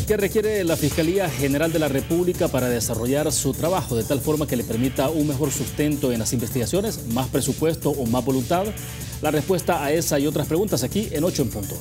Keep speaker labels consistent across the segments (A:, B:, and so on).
A: ¿Qué requiere la Fiscalía General de la República para desarrollar su trabajo de tal forma que le permita un mejor sustento en las investigaciones, más presupuesto o más voluntad? La respuesta a esa y otras preguntas aquí en 8 en punto.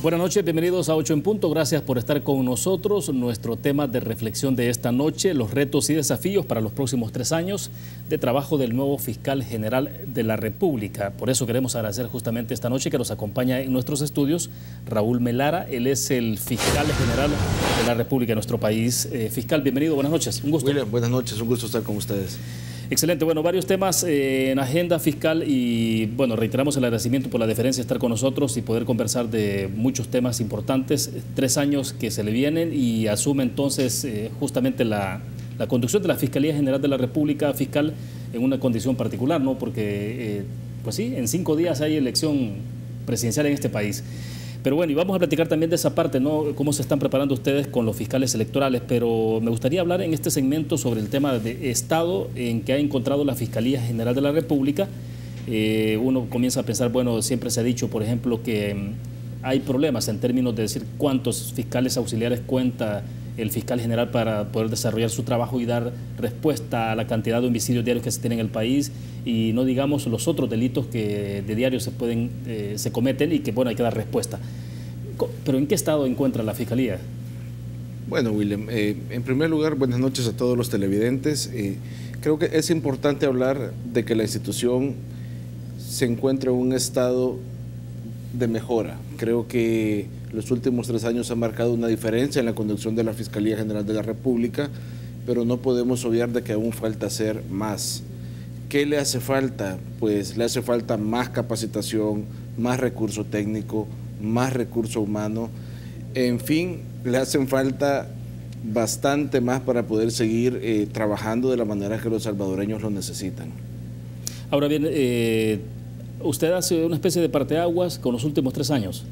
A: Buenas noches, bienvenidos a 8 en punto. Gracias por estar con nosotros. Nuestro tema de reflexión de esta noche, los retos y desafíos para los próximos 3 años de trabajo del nuevo fiscal general de la República. Por eso queremos agradecer justamente esta noche que nos acompaña en nuestros estudios Raúl Melara. Él es el fiscal general de la República de nuestro país. Fiscal, bienvenido, buenas noches. Un gusto.
B: William, buenas noches, un gusto estar con ustedes.
A: Excelente, bueno, varios temas en agenda fiscal y bueno, reiteramos el agradecimiento por la deferencia de estar con nosotros y poder conversar de muchos temas importantes. 3 años que se le vienen y asume entonces justamente la conducción de la Fiscalía General de la República, fiscal, en una condición particular, ¿no? Porque, pues sí, en 5 días hay elección presidencial en este país. Pero bueno, y vamos a platicar también de esa parte, ¿no? Cómo se están preparando ustedes con los fiscales electorales, pero me gustaría hablar en este segmento sobre el tema de estado en que ha encontrado la Fiscalía General de la República. Uno comienza a pensar, bueno, siempre se ha dicho, por ejemplo, que hay problemas en términos de decir cuántos fiscales auxiliares cuenta el fiscal general para poder desarrollar su trabajo y dar respuesta a la cantidad de homicidios diarios que se tienen en el país y no digamos los otros delitos que de diario se cometen y que bueno, hay que dar respuesta. ¿Pero en qué estado encuentra la Fiscalía?
B: Bueno, William, en primer lugar, buenas noches a todos los televidentes. Creo que es importante hablar de que la institución se encuentra en un estado de mejora. Creo que los últimos 3 años han marcado una diferencia en la conducción de la Fiscalía General de la República, pero no podemos obviar de que aún falta hacer más. ¿Qué le hace falta? Pues le hace falta más capacitación, más recurso técnico, más recurso humano. En fin, le hacen falta bastante más para poder seguir trabajando de la manera que los salvadoreños lo necesitan.
A: Ahora bien, usted hace una especie de parteaguas con los últimos 3 años.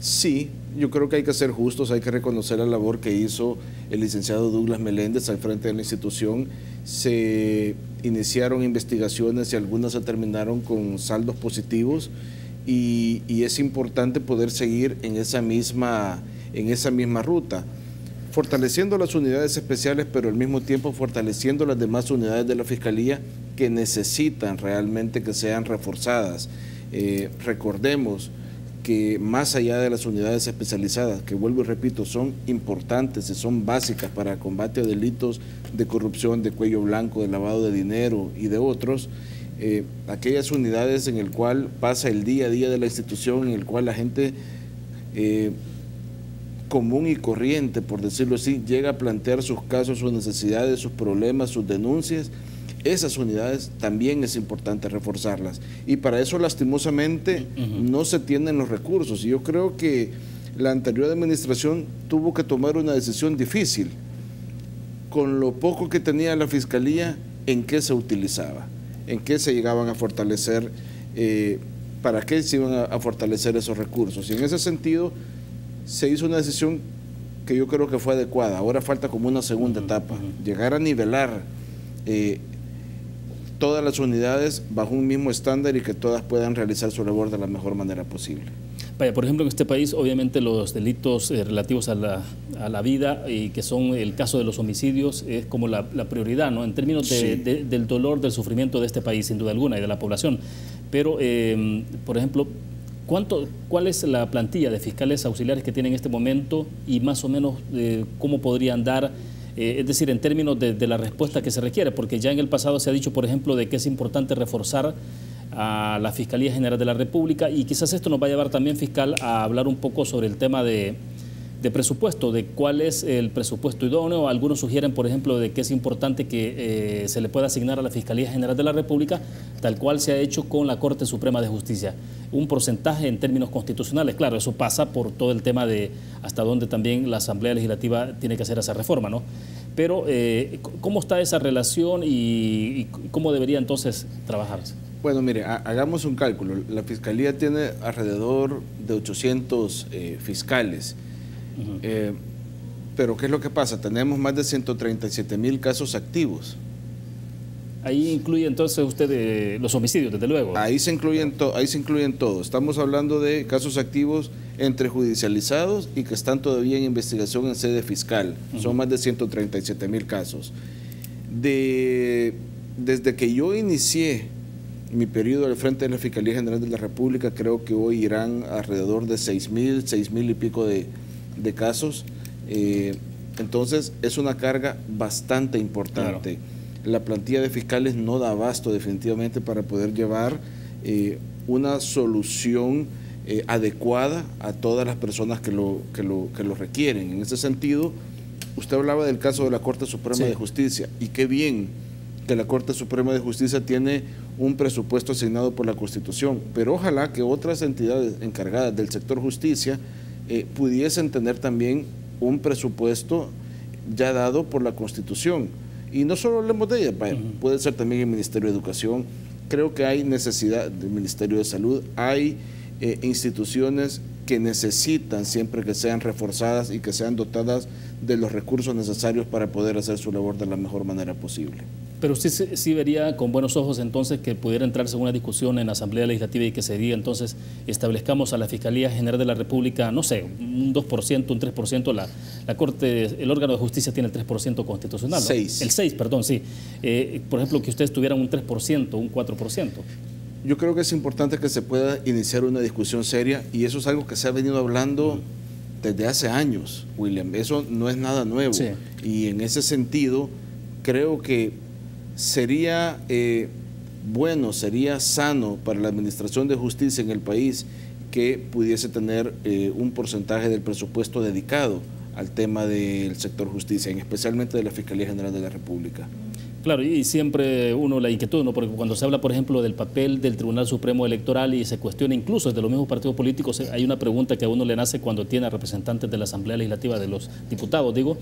B: Sí, yo creo que hay que ser justos, hay que reconocer la labor que hizo el licenciado Douglas Meléndez al frente de la institución. Se iniciaron investigaciones y algunas se terminaron con saldos positivos y es importante poder seguir en esa misma ruta, fortaleciendo las unidades especiales, pero al mismo tiempo fortaleciendo las demás unidades de la Fiscalía que necesitan realmente que sean reforzadas. Recordemos que más allá de las unidades especializadas, que vuelvo y repito, son importantes y son básicas para el combate a delitos de corrupción, de cuello blanco, de lavado de dinero y de otros, aquellas unidades en el cual pasa el día a día de la institución, en el cual la gente común y corriente, por decirlo así, llega a plantear sus casos, sus necesidades, sus problemas, sus denuncias. Esas unidades también es importante reforzarlas y para eso lastimosamente no se tienen los recursos y yo creo que la anterior administración tuvo que tomar una decisión difícil con lo poco que tenía la Fiscalía, en qué se utilizaba, en qué se llegaban a fortalecer, para qué se iban a fortalecer esos recursos y en ese sentido se hizo una decisión que yo creo que fue adecuada. Ahora falta como una segunda etapa, llegar a nivelar todas las unidades bajo un mismo estándar y que todas puedan realizar su labor de la mejor manera posible.
A: Vaya, por ejemplo, en este país, obviamente los delitos relativos a la vida y que son el caso de los homicidios es como la prioridad, ¿no? En términos del dolor, del sufrimiento de este país, sin duda alguna, y de la población. Pero, por ejemplo, ¿cuál es la plantilla de fiscales auxiliares que tienen en este momento y más o menos cómo podrían dar? Es decir, en términos de la respuesta que se requiere, porque ya en el pasado se ha dicho, por ejemplo, de que es importante reforzar a la Fiscalía General de la República y quizás esto nos va a llevar también, fiscal, a hablar un poco sobre el tema de presupuesto, de cuál es el presupuesto idóneo. Algunos sugieren, por ejemplo, de que es importante que se le pueda asignar a la Fiscalía General de la República, tal cual se ha hecho con la Corte Suprema de Justicia, un porcentaje en términos constitucionales. Claro, eso pasa por todo el tema de hasta dónde también la Asamblea Legislativa tiene que hacer esa reforma, ¿no? Pero, ¿cómo está esa relación y cómo debería entonces trabajarse?
B: Bueno, mire, hagamos un cálculo. La Fiscalía tiene alrededor de 800 fiscales. Pero ¿qué es lo que pasa? Tenemos más de 137,000 casos activos.
A: Ahí incluye entonces usted los homicidios, desde luego.
B: Ahí se incluyen todos. Estamos hablando de casos activos entre judicializados y que están todavía en investigación en sede fiscal. Son más de 137,000 casos. Desde que yo inicié mi periodo al frente de la Fiscalía General de la República, creo que hoy irán alrededor de 6,000 y pico de casos. Entonces es una carga bastante importante. Claro. La plantilla de fiscales no da abasto definitivamente para poder llevar una solución adecuada a todas las personas que lo requieren. En ese sentido, usted hablaba del caso de la Corte Suprema de Justicia, y qué bien que la Corte Suprema de Justicia tiene un presupuesto asignado por la Constitución, pero ojalá que otras entidades encargadas del sector justicia pudiesen tener también un presupuesto ya dado por la Constitución. Y no solo hablemos de ella, puede ser también el Ministerio de Educación. Creo que hay necesidad del Ministerio de Salud, hay instituciones que necesitan siempre que sean reforzadas y que sean dotadas de los recursos necesarios para poder hacer su labor de la mejor manera posible.
A: Pero usted sí vería con buenos ojos entonces que pudiera entrarse una discusión en la Asamblea Legislativa y que se diga entonces establezcamos a la Fiscalía General de la República, no sé, un 2%, un 3%, la Corte, el órgano de justicia tiene el 3% constitucional, ¿no?
B: 6.
A: El 6, perdón, sí. Por ejemplo, que ustedes tuvieran un 3%, un 4%.
B: Yo creo que es importante que se pueda iniciar una discusión seria, y eso es algo que se ha venido hablando desde hace años, William. Eso no es nada nuevo. Sí. Y en ese sentido, creo que sería bueno, sería sano para la administración de justicia en el país que pudiese tener un porcentaje del presupuesto dedicado al tema del sector justicia, especialmente de la Fiscalía General de la República.
A: Claro, y siempre la inquietud, ¿no? Porque cuando se habla, por ejemplo, del papel del Tribunal Supremo Electoral y se cuestiona incluso desde los mismos partidos políticos, hay una pregunta que a uno le nace cuando tiene a representantes de la Asamblea Legislativa, de los diputados, digo,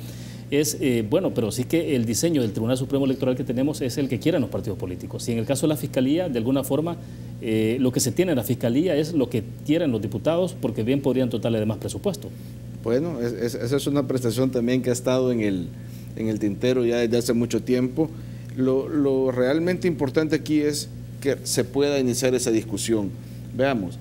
A: es, bueno, pero sí que el diseño del Tribunal Supremo Electoral que tenemos es el que quieren los partidos políticos. Y en el caso de la Fiscalía, de alguna forma, lo que se tiene en la Fiscalía es lo que quieren los diputados, porque bien podrían dotarle de más presupuesto.
B: Bueno, esa es una prestación también que ha estado en el tintero ya desde hace mucho tiempo. Lo realmente importante aquí es que se pueda iniciar esa discusión. Veamos,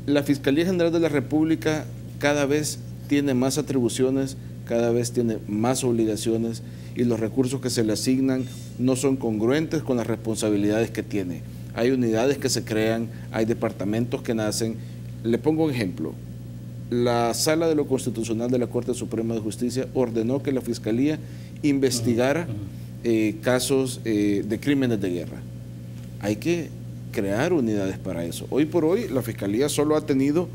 B: la Fiscalía General de la República cada vez tiene más atribuciones, cada vez tiene más obligaciones, y los recursos que se le asignan no son congruentes con las responsabilidades que tiene. Hay unidades que se crean, hay departamentos que nacen. Le pongo un ejemplo. La Sala de lo Constitucional de la Corte Suprema de Justicia ordenó que la Fiscalía investigara casos de crímenes de guerra. Hay que crear unidades para eso. Hoy por hoy la Fiscalía solo ha tenido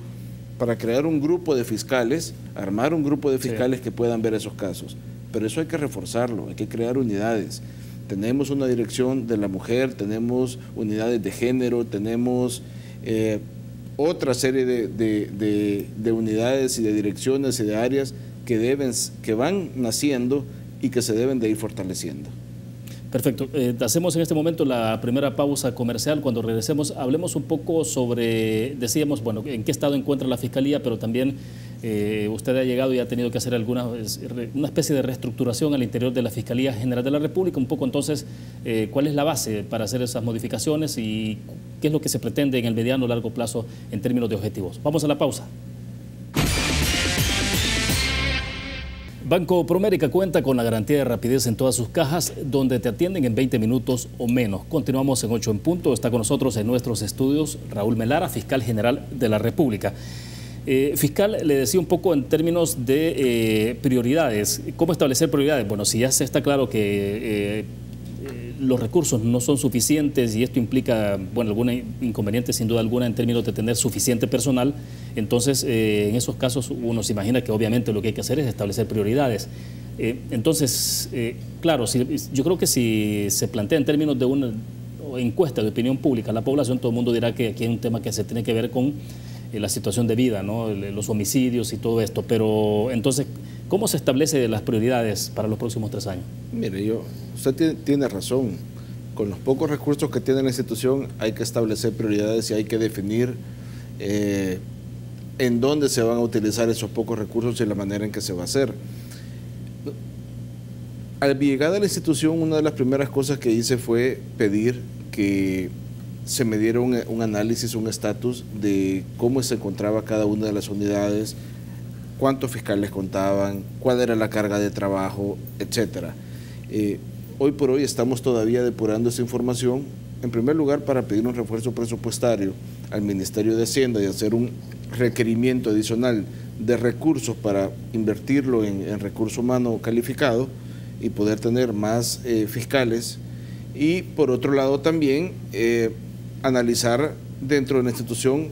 B: para crear un grupo de fiscales, armar un grupo de fiscales que puedan ver esos casos. Pero eso hay que reforzarlo, hay que crear unidades. Tenemos una dirección de la mujer, tenemos unidades de género, tenemos otra serie de unidades y de direcciones y de áreas que van naciendo y que se deben de ir fortaleciendo.
A: Perfecto. Hacemos en este momento la primera pausa comercial. Cuando regresemos, hablemos un poco sobre, decíamos, bueno, en qué estado encuentra la Fiscalía, pero también usted ha llegado y ha tenido que hacer una especie de reestructuración al interior de la Fiscalía General de la República. Un poco entonces, ¿cuál es la base para hacer esas modificaciones y qué es lo que se pretende en el mediano o largo plazo en términos de objetivos? Vamos a la pausa. Banco Promérica cuenta con la garantía de rapidez en todas sus cajas, donde te atienden en 20 minutos o menos. Continuamos en 8 en punto. Está con nosotros en nuestros estudios Raúl Melara, fiscal general de la República. Fiscal, le decía un poco en términos de prioridades. ¿Cómo establecer prioridades? Bueno, si ya se está claro que los recursos no son suficientes y esto implica, bueno, algún inconveniente sin duda alguna en términos de tener suficiente personal, entonces en esos casos uno se imagina que obviamente lo que hay que hacer es establecer prioridades. Entonces, claro, yo creo que si se plantea en términos de una encuesta de opinión pública a la población, todo el mundo dirá que aquí hay un tema que se tiene que ver con la situación de vida, ¿no? Los homicidios y todo esto, pero entonces, ¿cómo se establece las prioridades para los próximos 3 años?
B: Mire, usted tiene razón. Con los pocos recursos que tiene la institución hay que establecer prioridades y hay que definir en dónde se van a utilizar esos pocos recursos y la manera en que se va a hacer. Al llegar a la institución, una de las primeras cosas que hice fue pedir que se me diera un análisis, un estatus de cómo se encontraba cada una de las unidades, cuántos fiscales contaban, cuál era la carga de trabajo, etcétera. Hoy por hoy estamos todavía depurando esa información, en primer lugar para pedir un refuerzo presupuestario al Ministerio de Hacienda y hacer un requerimiento adicional de recursos para invertirlo en recurso humano calificado y poder tener más fiscales, y por otro lado también analizar dentro de la institución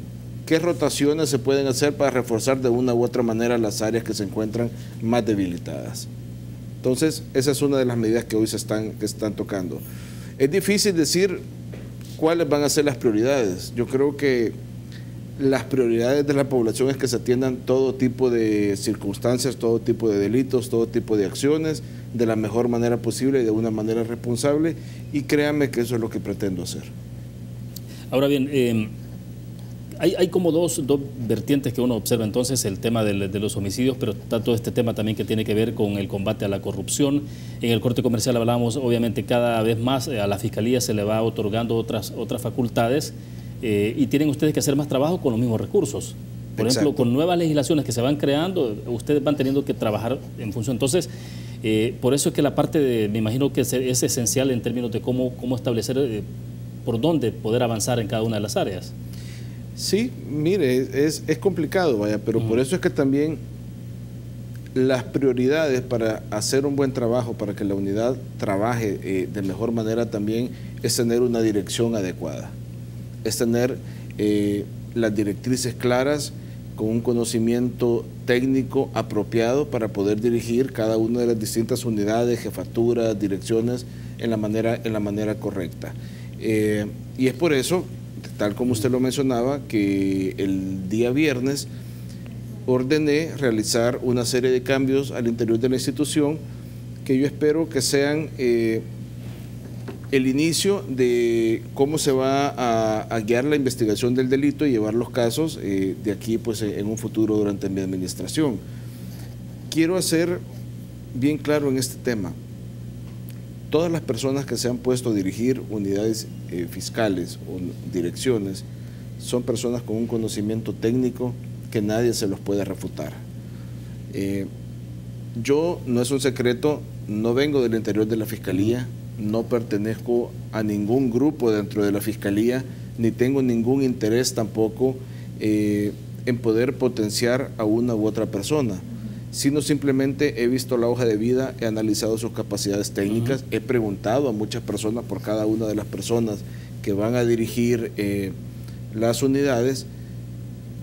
B: qué rotaciones se pueden hacer para reforzar de una u otra manera las áreas que se encuentran más debilitadas. Entonces, esa es una de las medidas que hoy se están tocando. Es difícil decir cuáles van a ser las prioridades. Yo creo que las prioridades de la población es que se atiendan todo tipo de circunstancias, todo tipo de delitos, todo tipo de acciones de la mejor manera posible y de una manera responsable, y créanme que eso es lo que pretendo hacer.
A: Ahora bien, hay como dos vertientes que uno observa entonces, el tema de los homicidios, pero está todo este tema también que tiene que ver con el combate a la corrupción. En el corte comercial hablábamos, obviamente, cada vez más a la Fiscalía se le va otorgando otras facultades, y tienen ustedes que hacer más trabajo con los mismos recursos. Por ejemplo, con nuevas legislaciones que se van creando, ustedes van teniendo que trabajar en función. Entonces, por eso es que la parte me imagino que es esencial en términos de cómo establecer por dónde poder avanzar en cada una de las áreas.
B: Sí, mire, es complicado, vaya, pero por eso es que también las prioridades para hacer un buen trabajo, para que la unidad trabaje de mejor manera también, es tener una dirección adecuada, es tener las directrices claras, con un conocimiento técnico apropiado para poder dirigir cada una de las distintas unidades, jefaturas, direcciones en la manera correcta. Y es por eso, tal como usted lo mencionaba, que el día viernes ordené realizar una serie de cambios al interior de la institución que yo espero que sean el inicio de cómo se va a guiar la investigación del delito y llevar los casos de aquí pues en un futuro durante mi administración. Quiero hacer bien claro en este tema: todas las personas que se han puesto a dirigir unidades fiscales o direcciones son personas con un conocimiento técnico que nadie se los puede refutar. Yo, no es un secreto, no vengo del interior de la Fiscalía, no pertenezco a ningún grupo dentro de la Fiscalía, ni tengo ningún interés tampoco en poder potenciar a una u otra persona, sino simplemente he visto la hoja de vida, he analizado sus capacidades técnicas, he preguntado a muchas personas por cada una de las personas que van a dirigir las unidades,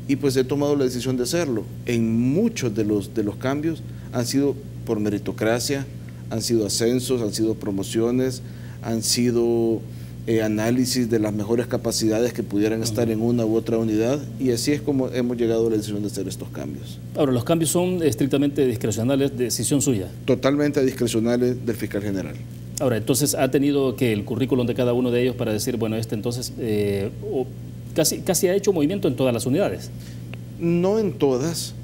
B: y pues he tomado la decisión de hacerlo. En muchos de los cambios han sido por meritocracia, han sido ascensos, han sido promociones, han sido análisis de las mejores capacidades que pudieran estar en una u otra unidad, y así es como hemos llegado a la decisión de hacer estos cambios.
A: Ahora, ¿los cambios son estrictamente discrecionales, decisión suya?
B: Totalmente discrecionales del fiscal general.
A: Ahora, entonces, ¿ha tenido que el currículum de cada uno de ellos para decir, bueno, entonces, casi ha hecho movimiento en todas las unidades?
B: No en todas,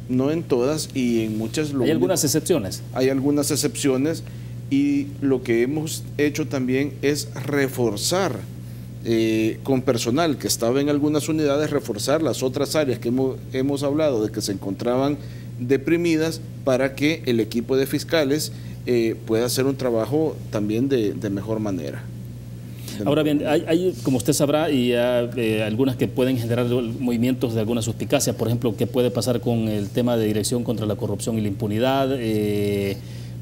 B: y en muchas...
A: ¿Hay algunas excepciones?
B: Hay algunas excepciones, y lo que hemos hecho también es reforzar con personal que estaba en algunas unidades, reforzar las otras áreas que hemos hablado de que se encontraban deprimidas, para que el equipo de fiscales pueda hacer un trabajo también de mejor manera.
A: Ahora bien, hay, como usted sabrá, y algunas que pueden generar movimientos de alguna suspicacia. Por ejemplo, ¿qué puede pasar con el tema de Dirección contra la Corrupción y la Impunidad?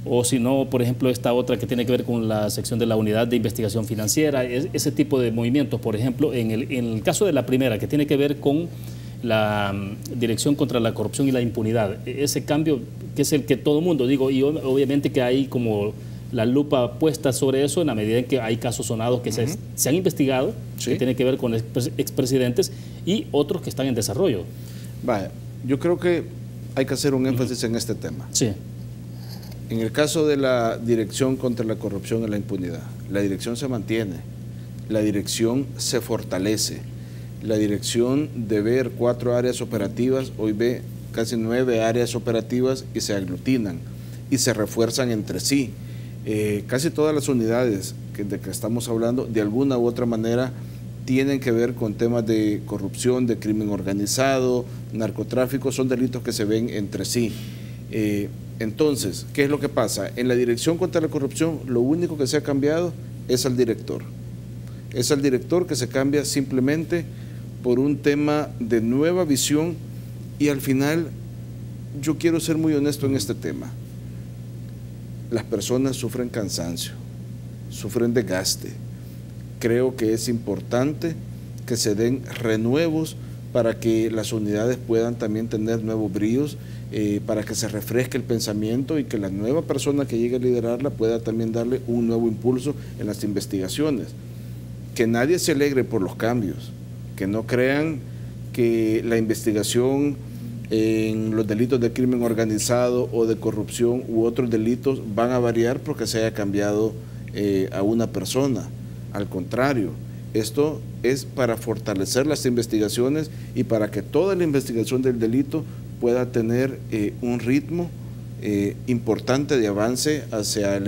A: o si no, por ejemplo, esta otra que tiene que ver con la sección de la unidad de investigación financiera, ese tipo de movimientos, por ejemplo, en el caso de la primera, que tiene que ver con la Dirección contra la Corrupción y la Impunidad, ese cambio que es el que todo el mundo, digo, y obviamente que hay como la lupa puesta sobre eso en la medida en que hay casos sonados que se han investigado, que tienen que ver con expresidentes y otros que están en desarrollo.
B: Vaya, yo creo que hay que hacer un énfasis en este tema.
A: Sí.
B: En el caso de la Dirección contra la Corrupción y la Impunidad, la dirección se mantiene, la dirección se fortalece, la dirección de ver 4 áreas operativas, hoy ve casi 9 áreas operativas y se aglutinan y se refuerzan entre sí. Casi todas las unidades de que estamos hablando, de alguna u otra manera, tienen que ver con temas de corrupción, de crimen organizado, narcotráfico, son delitos que se ven entre sí. Entonces, ¿qué es lo que pasa? En la Dirección contra la Corrupción, lo único que se ha cambiado es al director. Es al director que se cambia simplemente por un tema de nueva visión y al final, yo quiero ser muy honesto en este tema. Las personas sufren cansancio, sufren desgaste. Creo que es importante que se den renuevos para que las unidades puedan también tener nuevos bríos, para que se refresque el pensamiento y que la nueva persona que llegue a liderarla pueda también darle un nuevo impulso en las investigaciones. Que nadie se alegre por los cambios, que no crean que la investigación en los delitos de crimen organizado o de corrupción u otros delitos van a variar porque se haya cambiado a una persona. Al contrario, esto es para fortalecer las investigaciones y para que toda la investigación del delito pueda tener un ritmo importante de avance hacia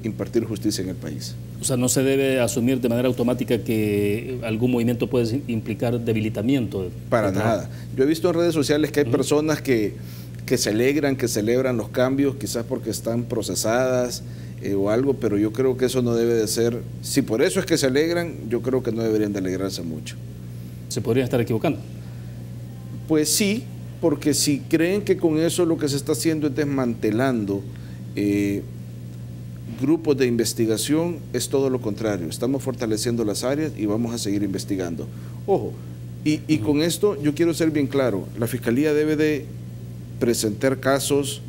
B: impartir justicia en el país.
A: O sea, no se debe asumir de manera automática que algún movimiento puede implicar debilitamiento.
B: Para nada. Yo he visto en redes sociales que hay personas que se alegran, que celebran los cambios, quizás porque están procesadas o algo, pero yo creo que eso no debe de ser. Si por eso es que se alegran, yo creo que no deberían de alegrarse mucho.
A: ¿Se podrían estar equivocando?
B: Pues sí, porque si creen que con eso lo que se está haciendo es desmantelando grupos de investigación, es todo lo contrario. Estamos fortaleciendo las áreas y vamos a seguir investigando. Ojo, y con esto yo quiero ser bien claro, la Fiscalía debe de presentar casos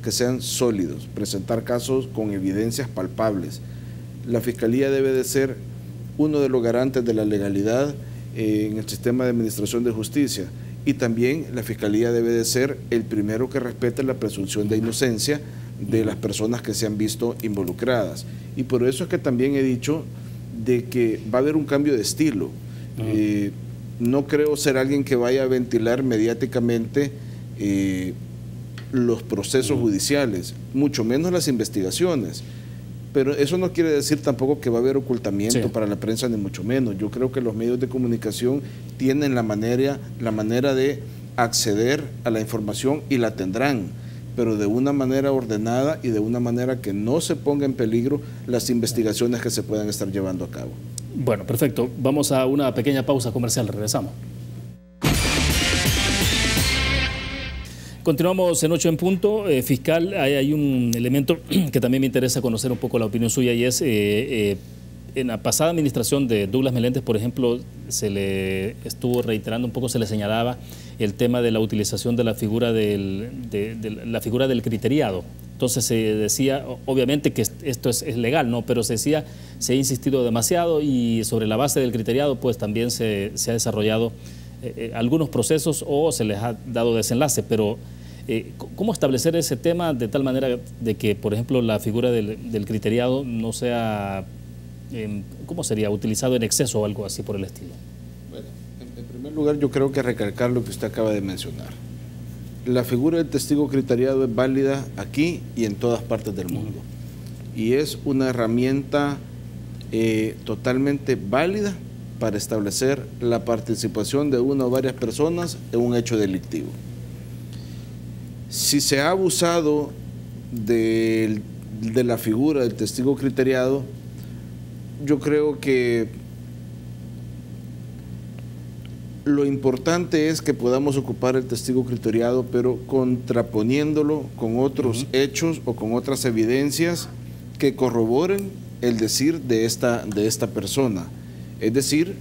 B: que sean sólidos, presentar casos con evidencias palpables. La Fiscalía debe de ser uno de los garantes de la legalidad en el sistema de administración de justicia. Y también la Fiscalía debe de ser el primero que respete la presunción de inocencia de las personas que se han visto involucradas. Y por eso es que también he dicho de que va a haber un cambio de estilo. No creo ser alguien que vaya a ventilar mediáticamente los procesos judiciales, mucho menos las investigaciones. Pero eso no quiere decir tampoco que va a haber ocultamiento para la prensa, ni mucho menos. Yo creo que los medios de comunicación tienen la manera de acceder a la información y la tendrán, pero de una manera ordenada y de una manera que no se ponga en peligro las investigaciones que se puedan estar llevando a cabo.
A: Bueno, perfecto. Vamos a una pequeña pausa comercial. Regresamos. Continuamos en 8 en punto. Fiscal, hay un elemento que también me interesa conocer un poco la opinión suya y es, en la pasada administración de Douglas Meléndez, por ejemplo, se le estuvo reiterando un poco, se le señalaba el tema de la utilización de la figura del criteriado. Entonces se decía, obviamente que esto es legal, ¿no? Pero se decía, se ha insistido demasiado y sobre la base del criteriado pues también se ha desarrollado algunos procesos o se les ha dado desenlace, pero ¿cómo establecer ese tema de tal manera de que, por ejemplo, la figura del criteriado no sea, ¿cómo sería?, utilizado en exceso o algo así por el estilo?
B: Bueno, en primer lugar yo creo que recalcar lo que usted acaba de mencionar. La figura del testigo criteriado es válida aquí y en todas partes del mundo. Y es una herramienta totalmente válida para establecer la participación de una o varias personas en un hecho delictivo. Si se ha abusado de la figura del testigo criteriado, yo creo que Lo importante es que podamos ocupar el testigo criteriado, pero contraponiéndolo con otros hechos o con otras evidencias que corroboren el decir de esta persona. Es decir,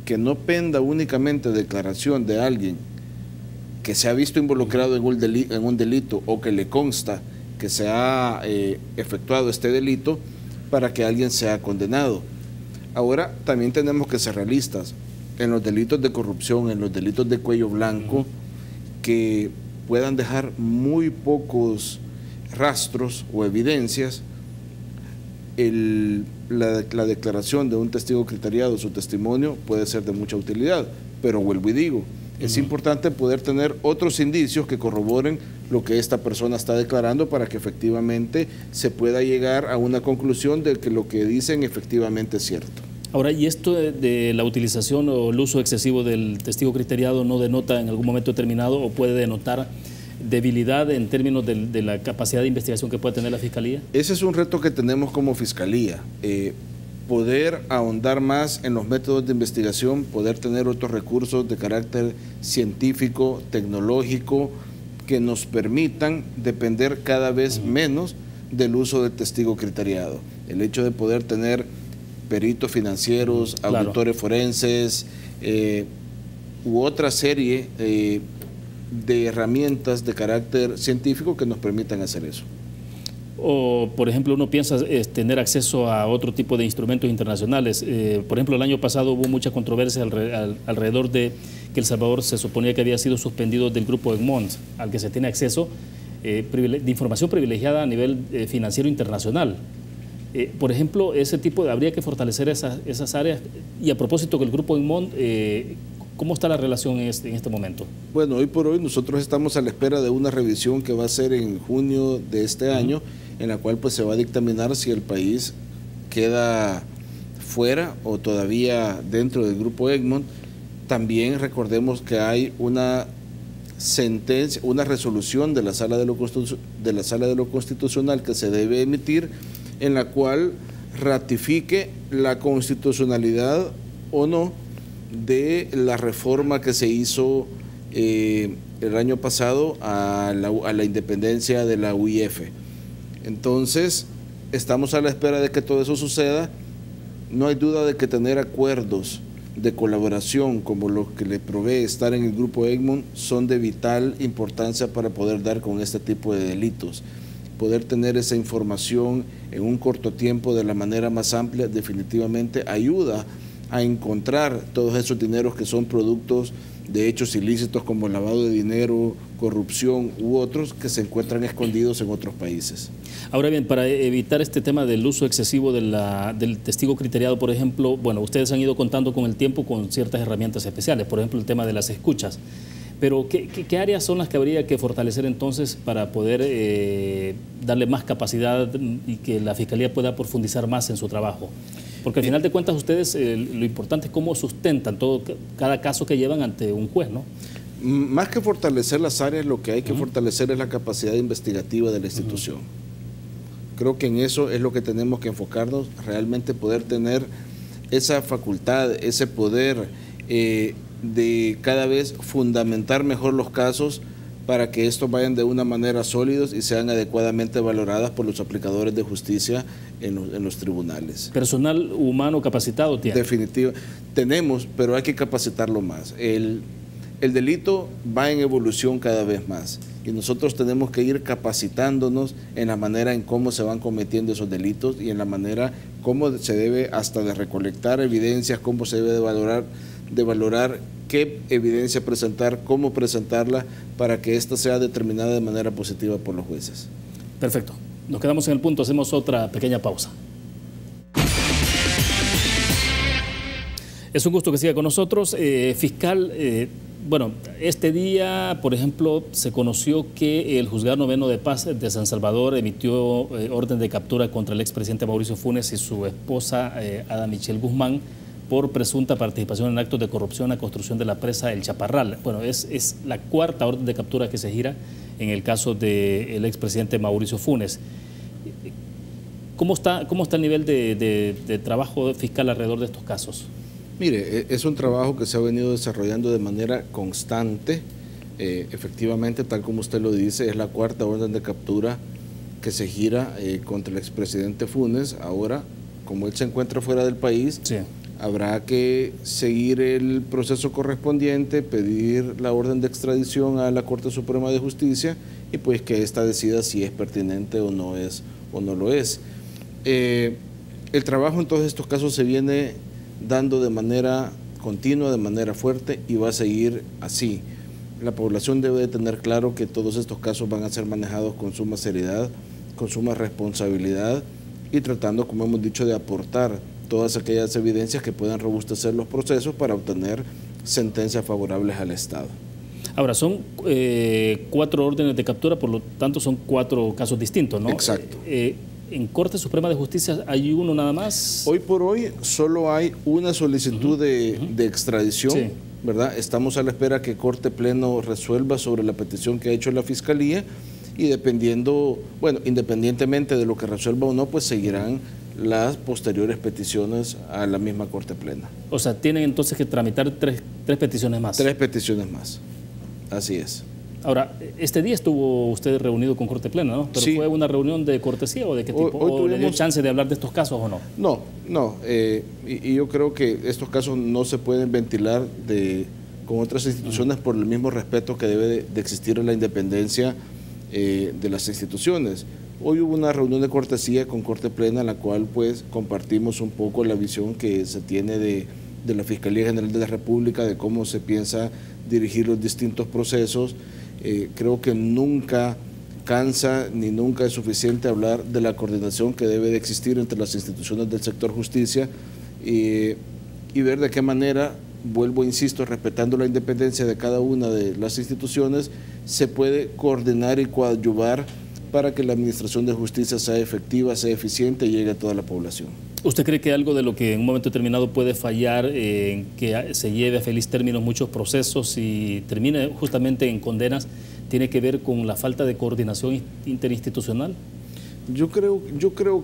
B: que no penda únicamente declaración de alguien que se ha visto involucrado en un delito o que le consta que se ha efectuado este delito para que alguien sea condenado. Ahora también tenemos que ser realistas. En los delitos de corrupción, en los delitos de cuello blanco, que puedan dejar muy pocos rastros o evidencias, la declaración de un testigo criteriado, su testimonio, puede ser de mucha utilidad. Pero vuelvo y digo, es importante poder tener otros indicios que corroboren lo que esta persona está declarando para que efectivamente se pueda llegar a una conclusión de que lo que dicen efectivamente es cierto.
A: Ahora, ¿y esto de la utilización o el uso excesivo del testigo criteriado no denota en algún momento determinado o puede denotar debilidad en términos de la capacidad de investigación que puede tener la Fiscalía?
B: Ese es un reto que tenemos como Fiscalía, poder ahondar más en los métodos de investigación, poder tener otros recursos de carácter científico, tecnológico, que nos permitan depender cada vez menos del uso del testigo criteriado. El hecho de poder tener peritos financieros, auditores forenses, u otra serie de herramientas de carácter científico que nos permitan hacer eso.
A: O, por ejemplo, uno piensa tener acceso a otro tipo de instrumentos internacionales. Por ejemplo, el año pasado hubo mucha controversia alrededor de que El Salvador se suponía que había sido suspendido del grupo Egmont, al que se tiene acceso de información privilegiada a nivel financiero internacional. Por ejemplo, habría que fortalecer esas áreas. Y a propósito que el grupo Egmont, ¿cómo está la relación en este momento? Bueno,
B: hoy por hoy nosotros estamos a la espera de una revisión que va a ser en junio de este año, en la cual pues se va a dictaminar si el país queda fuera o todavía dentro del grupo Egmont. También recordemos que hay una sentencia, una resolución de la Sala de lo Constitucional que se debe emitir, en la cual ratifique la constitucionalidad o no de la reforma que se hizo el año pasado a la independencia de la UIF. Entonces, estamos a la espera de que todo eso suceda. No hay duda de que tener acuerdos de colaboración como los que le provee estar en el grupo Egmont son de vital importancia para poder dar con este tipo de delitos. Poder tener esa información en un corto tiempo de la manera más amplia definitivamente ayuda a encontrar todos esos dineros que son productos de hechos ilícitos como lavado de dinero, corrupción u otros que se encuentran escondidos en otros países.
A: Ahora bien, para evitar este tema del uso excesivo del testigo criteriado, por ejemplo, bueno, ustedes han ido contando con el tiempo con ciertas herramientas especiales, por ejemplo, el tema de las escuchas. Pero, ¿qué áreas son las que habría que fortalecer entonces para poder darle más capacidad y que la Fiscalía pueda profundizar más en su trabajo? Porque al final de cuentas ustedes, lo importante es cómo sustentan cada caso que llevan ante un juez, ¿no?
B: Más que fortalecer las áreas, lo que hay que fortalecer es la capacidad investigativa de la institución. Creo que en eso es lo que tenemos que enfocarnos, realmente poder tener esa facultad, ese poder de cada vez fundamentar mejor los casos para que estos vayan de una manera sólidos y sean adecuadamente valoradas por los aplicadores de justicia en los tribunales.
A: ¿Personal humano capacitado tiene?
B: Definitivo. Tenemos, pero hay que capacitarlo más. El delito va en evolución cada vez más y nosotros tenemos que ir capacitándonos en la manera en cómo se van cometiendo esos delitos y en la manera cómo se debe hasta de recolectar evidencias, cómo se debe de valorar qué evidencia presentar, cómo presentarla para que ésta sea determinada de manera positiva por los jueces.
A: Perfecto. Nos quedamos en el punto, hacemos otra pequeña pausa. Es un gusto que siga con nosotros. Fiscal, bueno, este día, por ejemplo, se conoció que el Juzgado Noveno de Paz de San Salvador emitió orden de captura contra el expresidente Mauricio Funes y su esposa Ada Michelle Guzmán por presunta participación en actos de corrupción en la construcción de la presa El Chaparral. Bueno, es la cuarta orden de captura que se gira en el caso del expresidente Mauricio Funes. ¿Cómo está el nivel de trabajo fiscal alrededor de estos casos?
B: Mire, es un trabajo que se ha venido desarrollando de manera constante. Efectivamente, tal como usted lo dice, es la cuarta orden de captura que se gira contra el expresidente Funes. Ahora, como él se encuentra fuera del país, sí, habrá que seguir el proceso correspondiente, pedir la orden de extradición a la Corte Suprema de Justicia y pues que ésta decida si es pertinente o no lo es. El trabajo en todos estos casos se viene dando de manera continua, de manera fuerte, y va a seguir así. La población debe de tener claro que todos estos casos van a ser manejados con suma seriedad, con suma responsabilidad y tratando, como hemos dicho, de aportar todas aquellas evidencias que puedan robustecer los procesos para obtener sentencias favorables al Estado.
A: Ahora, son 4 órdenes de captura, por lo tanto son 4 casos distintos, ¿no?
B: Exacto.
A: ¿En Corte Suprema de Justicia hay uno nada más?
B: Hoy por hoy solo hay una solicitud de extradición, sí, ¿verdad? Estamos a la espera que Corte Pleno resuelva sobre la petición que ha hecho la Fiscalía y dependiendo, bueno, independientemente de lo que resuelva o no, pues seguirán las posteriores peticiones a la misma Corte Plena.
A: O sea, tienen entonces que tramitar tres peticiones más.
B: 3 peticiones más, así es.
A: Ahora, este día estuvo usted reunido con Corte Plena, ¿no? ¿Pero sí, fue una reunión de cortesía o de qué tipo? ¿O le dio chance de hablar de estos casos o no?
B: No. Y yo creo que estos casos no se pueden ventilar con otras instituciones por el mismo respeto que debe de existir en la independencia de las instituciones. Hoy hubo una reunión de cortesía con Corte Plena en la cual pues compartimos un poco la visión que se tiene de la Fiscalía General de la República, de cómo se piensa dirigir los distintos procesos. Creo que nunca cansa ni nunca es suficiente hablar de la coordinación que debe de existir entre las instituciones del sector justicia y ver de qué manera, vuelvo, insisto, respetando la independencia de cada una de las instituciones, se puede coordinar y coadyuvar para que la administración de justicia sea efectiva, sea eficiente y llegue a toda la población.
A: ¿Usted cree que algo de lo que en un momento determinado puede fallar en que se lleve a feliz término muchos procesos y termine justamente en condenas tiene que ver con la falta de coordinación interinstitucional?
B: Yo creo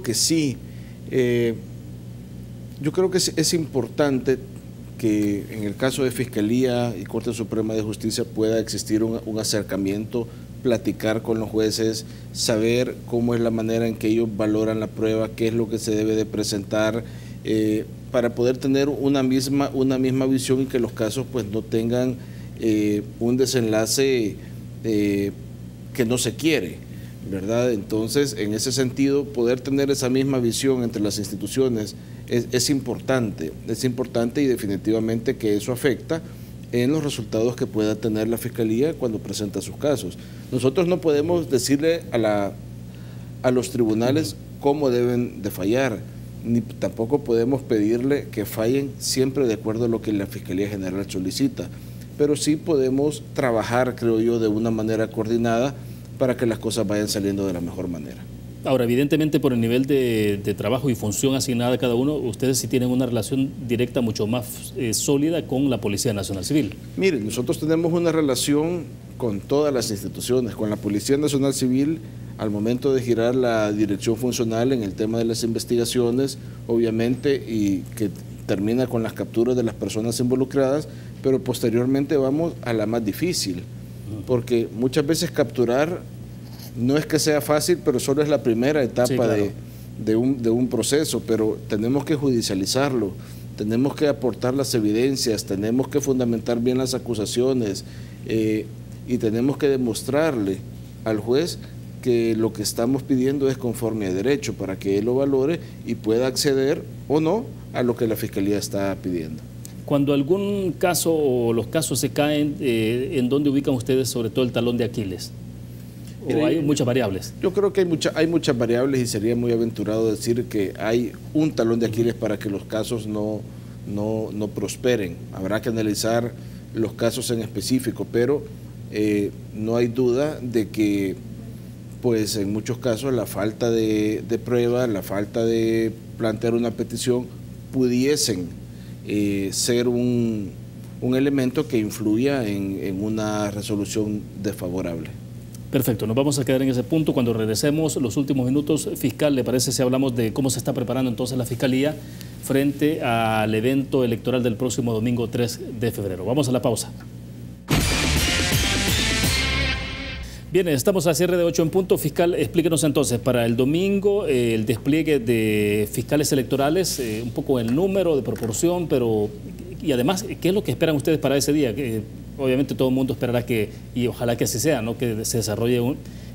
B: que sí. Yo creo que es importante que en el caso de Fiscalía y Corte Suprema de Justicia pueda existir un acercamiento, platicar con los jueces, saber cómo es la manera en que ellos valoran la prueba, qué es lo que se debe de presentar, para poder tener una misma visión y que los casos pues no tengan un desenlace que no se quiere, ¿verdad? Entonces, en ese sentido, poder tener esa misma visión entre las instituciones es importante y definitivamente que eso afecta en los resultados que pueda tener la Fiscalía cuando presenta sus casos. Nosotros no podemos decirle a los tribunales cómo deben de fallar, ni tampoco podemos pedirle que fallen siempre de acuerdo a lo que la Fiscalía General solicita, pero sí podemos trabajar, creo yo, de una manera coordinada para que las cosas vayan saliendo de la mejor manera.
A: Ahora, evidentemente, por el nivel de trabajo y función asignada a cada uno, ustedes sí tienen una relación directa mucho más sólida con la Policía Nacional Civil.
B: Mire, nosotros tenemos una relación con todas las instituciones, con la Policía Nacional Civil, al momento de girar la dirección funcional en el tema de las investigaciones, obviamente, y que termina con las capturas de las personas involucradas, pero posteriormente vamos a la más difícil, porque muchas veces capturar no es que sea fácil, pero solo es la primera etapa, sí, claro, de un proceso, pero tenemos que judicializarlo, tenemos que aportar las evidencias, tenemos que fundamentar bien las acusaciones y tenemos que demostrarle al juez que lo que estamos pidiendo es conforme a derecho para que él lo valore y pueda acceder o no a lo que la Fiscalía está pidiendo.
A: Cuando algún caso o los casos se caen, ¿en dónde ubican ustedes sobre todo el talón de Aquiles? ¿O hay muchas variables?
B: Yo creo que hay muchas variables y sería muy aventurado decir que hay un talón de Aquiles para que los casos no prosperen. Habrá que analizar los casos en específico, pero no hay duda de que pues en muchos casos la falta de prueba, la falta de plantear una petición pudiesen ser un elemento que influya en una resolución desfavorable.
A: Perfecto, nos vamos a quedar en ese punto. Cuando regresemos los últimos minutos, fiscal, ¿le parece si hablamos de cómo se está preparando entonces la Fiscalía frente al evento electoral del próximo domingo 3 de febrero? Vamos a la pausa. Bien, estamos a cierre de 8 en punto. Fiscal, explíquenos entonces, para el domingo, el despliegue de fiscales electorales, un poco el número de proporción, pero y además, ¿qué es lo que esperan ustedes para ese día? Obviamente todo el mundo esperará que, y ojalá que así sea, ¿no? Que se desarrolle,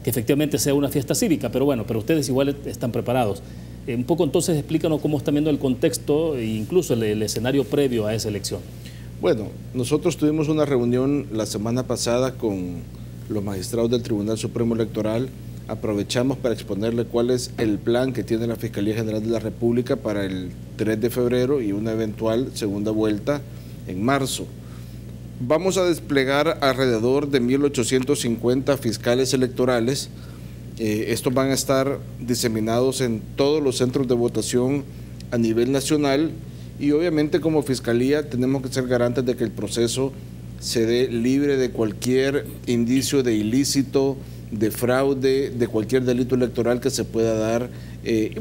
A: que efectivamente sea una fiesta cívica, pero bueno, pero ustedes igual están preparados. Un poco entonces explícanos cómo están viendo el contexto e incluso el escenario previo a esa elección.
B: Bueno, nosotros tuvimos una reunión la semana pasada con los magistrados del Tribunal Supremo Electoral. Aprovechamos para exponerle cuál es el plan que tiene la Fiscalía General de la República para el 3 de febrero y una eventual segunda vuelta en marzo. Vamos a desplegar alrededor de 1.850 fiscales electorales. Estos van a estar diseminados en todos los centros de votación a nivel nacional y obviamente como Fiscalía tenemos que ser garantes de que el proceso se dé libre de cualquier indicio de ilícito, de fraude, de cualquier delito electoral que se pueda dar,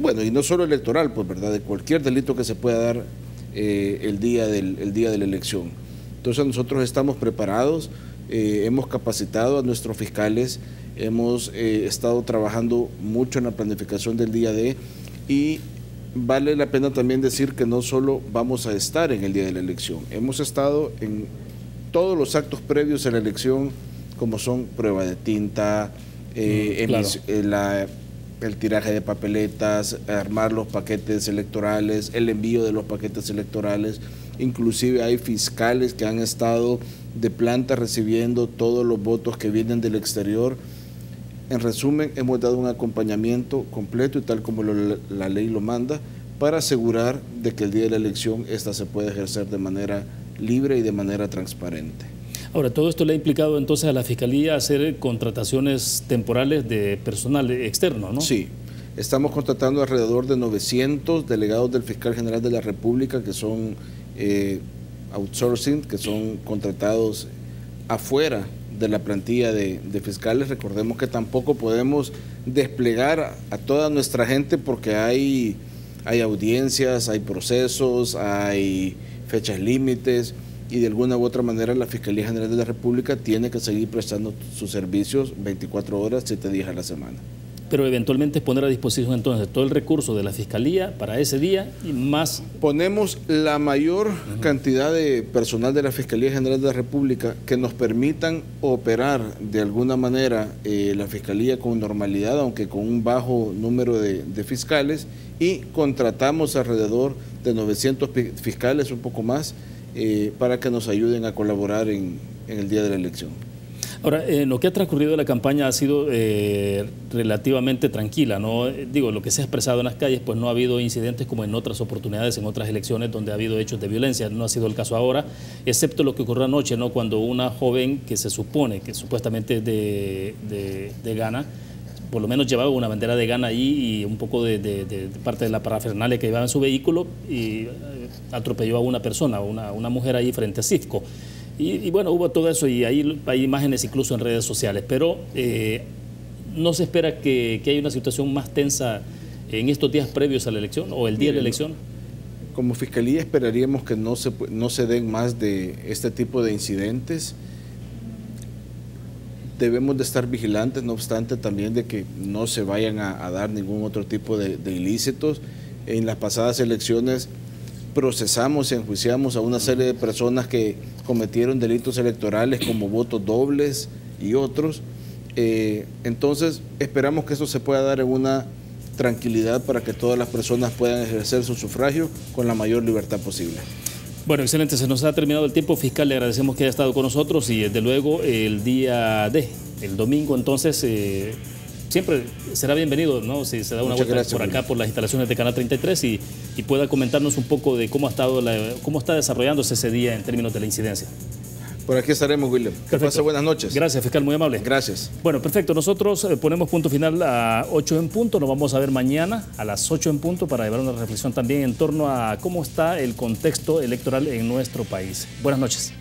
B: bueno, y no solo electoral, pues, ¿verdad?, de cualquier delito que se pueda dar el día de la elección. Entonces nosotros estamos preparados, hemos capacitado a nuestros fiscales, hemos estado trabajando mucho en la planificación del día D y vale la pena también decir que no solo vamos a estar en el día de la elección, hemos estado en todos los actos previos a la elección, como son prueba de tinta, el tiraje de papeletas, armar los paquetes electorales, el envío de los paquetes electorales. Inclusive hay fiscales que han estado de planta recibiendo todos los votos que vienen del exterior. En resumen, hemos dado un acompañamiento completo y tal como la ley lo manda para asegurar de que el día de la elección esta se puede ejercer de manera libre y de manera transparente.
A: Ahora, todo esto le ha implicado entonces a la Fiscalía hacer contrataciones temporales de personal externo, ¿no?
B: Sí, estamos contratando alrededor de 900 delegados del Fiscal General de la República que son outsourcing, que son contratados afuera de la plantilla de fiscales. Recordemos que tampoco podemos desplegar a toda nuestra gente porque hay audiencias, hay procesos, hay fechas límites y de alguna u otra manera la Fiscalía General de la República tiene que seguir prestando sus servicios 24 horas, 7 días a la semana.
A: Pero eventualmente poner a disposición entonces todo el recurso de la Fiscalía para ese día y más.
B: Ponemos la mayor cantidad de personal de la Fiscalía General de la República que nos permitan operar de alguna manera la Fiscalía con normalidad, aunque con un bajo número de fiscales, y contratamos alrededor de 900 fiscales, un poco más, para que nos ayuden a colaborar en el día de la elección.
A: Ahora, lo que ha transcurrido de la campaña ha sido relativamente tranquila, ¿no? Digo, lo que se ha expresado en las calles, pues no ha habido incidentes como en otras oportunidades, en otras elecciones donde ha habido hechos de violencia. No ha sido el caso ahora, excepto lo que ocurrió anoche, ¿no? Cuando una joven que se supone que supuestamente es de Ghana, por lo menos llevaba una bandera de Ghana ahí y un poco de parte de la parafernalia que llevaba en su vehículo y atropelló a una persona, una mujer ahí frente a Citco. Y bueno, hubo todo eso y ahí hay imágenes incluso en redes sociales, pero no se espera que haya una situación más tensa en estos días previos a la elección o el día de la elección.
B: Como Fiscalía esperaríamos que no se den más de este tipo de incidentes. Debemos de estar vigilantes, no obstante también de que no se vayan a dar ningún otro tipo de ilícitos. En las pasadas elecciones procesamos y enjuiciamos a una serie de personas que cometieron delitos electorales como votos dobles y otros. Entonces esperamos que eso se pueda dar en una tranquilidad para que todas las personas puedan ejercer su sufragio con la mayor libertad posible.
A: Bueno, excelente, se nos ha terminado el tiempo, fiscal, le agradecemos que haya estado con nosotros y desde luego el día el domingo entonces siempre será bienvenido, ¿no? Si se da una vuelta por acá, por las instalaciones de Canal 33 y pueda comentarnos un poco de cómo está desarrollándose ese día en términos de la incidencia.
B: Por aquí estaremos, William. Que pase buenas noches.
A: Gracias, fiscal, muy amable.
B: Gracias.
A: Bueno, perfecto. Nosotros ponemos punto final a 8 en punto. Nos vamos a ver mañana a las 8 en punto para llevar una reflexión también en torno a cómo está el contexto electoral en nuestro país. Buenas noches.